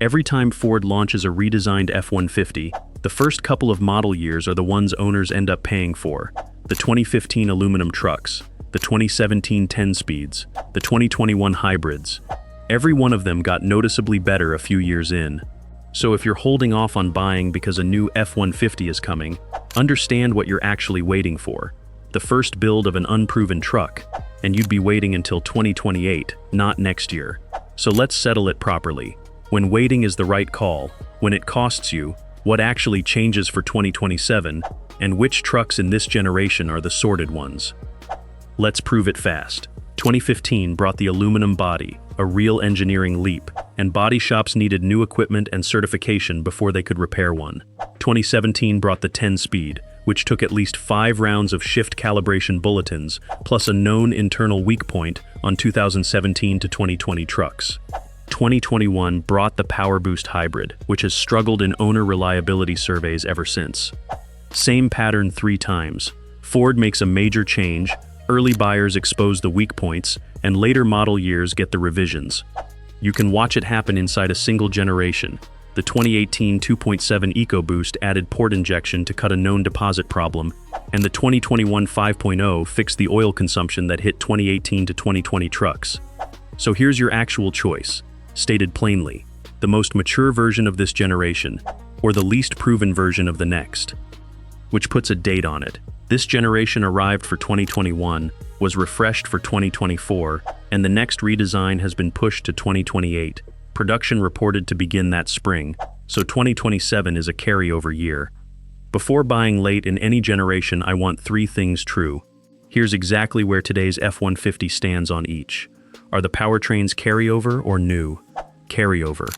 Every time Ford launches a redesigned F-150, the first couple of model years are the ones owners end up paying for. The 2015 aluminum trucks, the 2017 10-speeds, the 2021 hybrids. Every one of them got noticeably better a few years in. So if you're holding off on buying because a new F-150 is coming, understand what you're actually waiting for. The first build of an unproven truck, and you'd be waiting until 2028, not next year. So let's settle it properly. When waiting is the right call, when it costs you, what actually changes for 2027, and which trucks in this generation are the sorted ones. Let's prove it fast. 2015 brought the aluminum body, a real engineering leap, and body shops needed new equipment and certification before they could repair one. 2017 brought the 10-speed, which took at least 5 rounds of shift calibration bulletins, plus a known internal weak point on 2017 to 2020 trucks. 2021 brought the PowerBoost hybrid, which has struggled in owner reliability surveys ever since. Same pattern 3 times. Ford makes a major change, early buyers expose the weak points, and later model years get the revisions. You can watch it happen inside a single generation. The 2018 2.7 EcoBoost added port injection to cut a known deposit problem, and the 2021 5.0 fixed the oil consumption that hit 2018 to 2020 trucks. So here's your actual choice. Stated plainly, the most mature version of this generation, or the least proven version of the next. Which puts a date on it. This generation arrived for 2021, was refreshed for 2024, and the next redesign has been pushed to 2028. Production reported to begin that spring, so 2027 is a carryover year. Before buying late in any generation, I want 3 things true. Here's exactly where today's F-150 stands on each. Are the powertrains carryover or new? Carryover.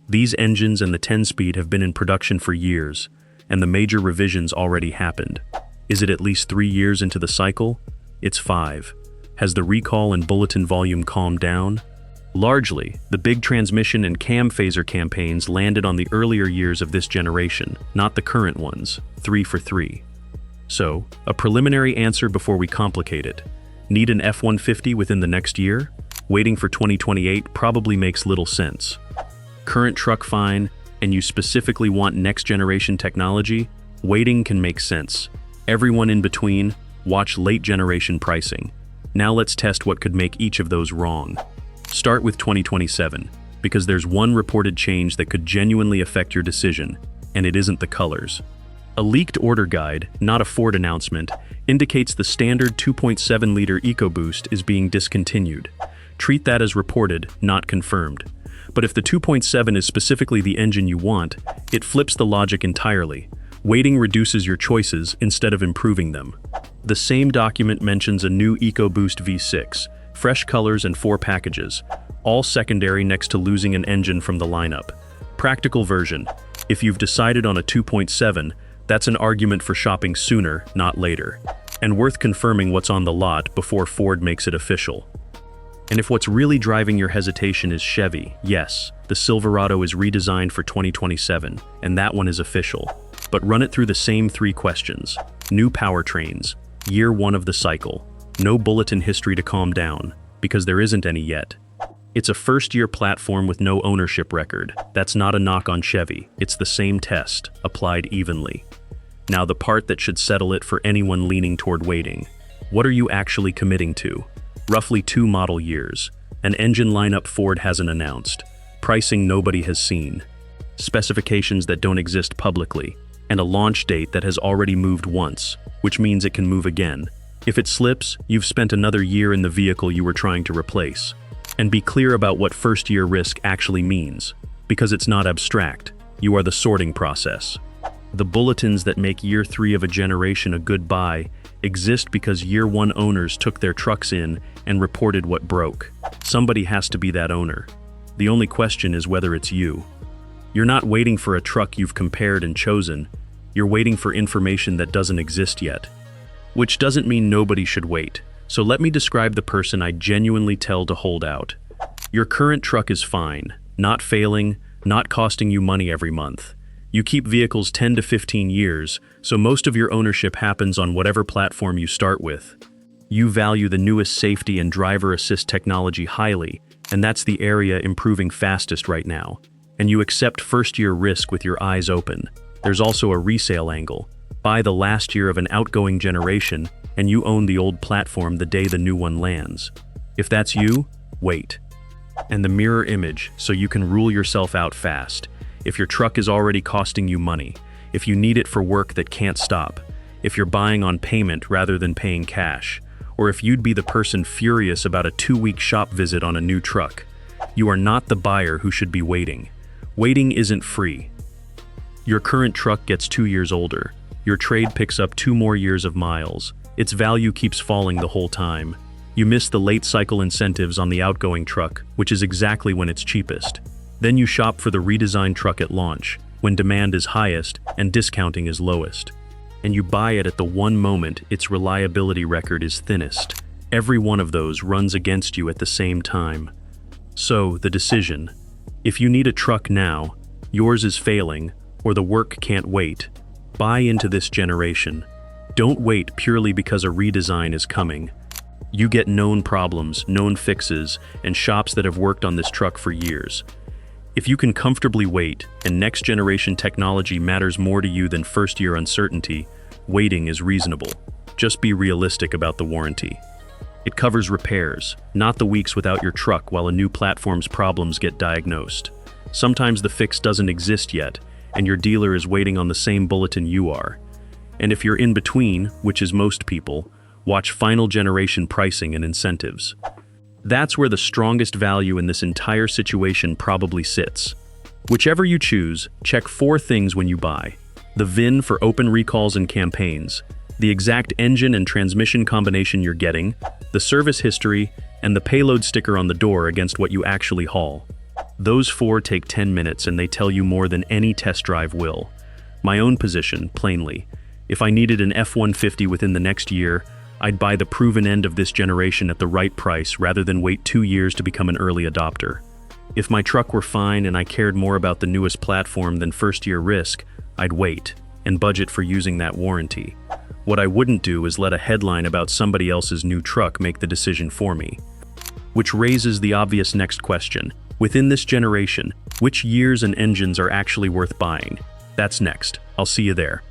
These engines and the 10-speed have been in production for years, and the major revisions already happened. Is it at least 3 years into the cycle? It's 5. Has the recall and bulletin volume calmed down? Largely, the big transmission and cam phaser campaigns landed on the earlier years of this generation, not the current ones, 3 for 3. So, a preliminary answer before we complicate it. Need an F-150 within the next year? Waiting for 2028 probably makes little sense. Current truck fine, and you specifically want next-generation technology? Waiting can make sense. Everyone in between, watch late-generation pricing. Now let's test what could make each of those wrong. Start with 2027, because there's one reported change that could genuinely affect your decision, and it isn't the colors. A leaked order guide, not a Ford announcement, indicates the standard 2.7-liter EcoBoost is being discontinued. Treat that as reported, not confirmed. But if the 2.7 is specifically the engine you want, it flips the logic entirely. Waiting reduces your choices instead of improving them. The same document mentions a new EcoBoost V6, fresh colors and 4 packages, all secondary next to losing an engine from the lineup. Practical version. If you've decided on a 2.7, that's an argument for shopping sooner, not later, and worth confirming what's on the lot before Ford makes it official. And if what's really driving your hesitation is Chevy, yes, the Silverado is redesigned for 2027, and that one is official. But run it through the same 3 questions. New powertrains, year 1 of the cycle, no bulletin history to calm down, because there isn't any yet. It's a first-year platform with no ownership record. That's not a knock on Chevy, it's the same test, applied evenly. Now the part that should settle it for anyone leaning toward waiting. What are you actually committing to? Roughly 2 model years, an engine lineup Ford hasn't announced, pricing nobody has seen, specifications that don't exist publicly, and a launch date that has already moved once, which means it can move again. If it slips, you've spent another year in the vehicle you were trying to replace. And be clear about what first-year risk actually means, because it's not abstract. You are the sorting process. The bulletins that make year 3 of a generation a good buy exist because year 1 owners took their trucks in and reported what broke. Somebody has to be that owner. The only question is whether it's you. You're not waiting for a truck you've compared and chosen. You're waiting for information that doesn't exist yet. Which doesn't mean nobody should wait. So let me describe the person I genuinely tell to hold out. Your current truck is fine, not failing, not costing you money every month. You keep vehicles 10 to 15 years, so most of your ownership happens on whatever platform you start with. You value the newest safety and driver assist technology highly, and that's the area improving fastest right now. And you accept first-year risk with your eyes open. There's also a resale angle. Buy the last year of an outgoing generation, and you own the old platform the day the new one lands. If that's you, wait. And the mirror image, so you can rule yourself out fast. If your truck is already costing you money, if you need it for work that can't stop, if you're buying on payment rather than paying cash, or if you'd be the person furious about a 2-week shop visit on a new truck, you are not the buyer who should be waiting. Waiting isn't free. Your current truck gets 2 years older. Your trade picks up 2 more years of miles. Its value keeps falling the whole time. You miss the late cycle incentives on the outgoing truck, which is exactly when it's cheapest. Then you shop for the redesigned truck at launch, when demand is highest and discounting is lowest. And you buy it at the one moment its reliability record is thinnest. Every one of those runs against you at the same time. So, the decision. If you need a truck now, yours is failing, or the work can't wait, buy into this generation. Don't wait purely because a redesign is coming. You get known problems, known fixes, and shops that have worked on this truck for years. If you can comfortably wait, and next-generation technology matters more to you than first-year uncertainty, waiting is reasonable. Just be realistic about the warranty. It covers repairs, not the weeks without your truck while a new platform's problems get diagnosed. Sometimes the fix doesn't exist yet, and your dealer is waiting on the same bulletin you are. And if you're in between, which is most people, watch final generation pricing and incentives. That's where the strongest value in this entire situation probably sits. Whichever you choose, check 4 things when you buy. The VIN for open recalls and campaigns, the exact engine and transmission combination you're getting, the service history, and the payload sticker on the door against what you actually haul. Those 4 take 10 minutes and they tell you more than any test drive will. My own position, plainly. If I needed an F-150 within the next year, I'd buy the proven end of this generation at the right price rather than wait 2 years to become an early adopter. If my truck were fine and I cared more about the newest platform than first-year risk, I'd wait and budget for using that warranty. What I wouldn't do is let a headline about somebody else's new truck make the decision for me. Which raises the obvious next question. Within this generation, which years and engines are actually worth buying? That's next. I'll see you there.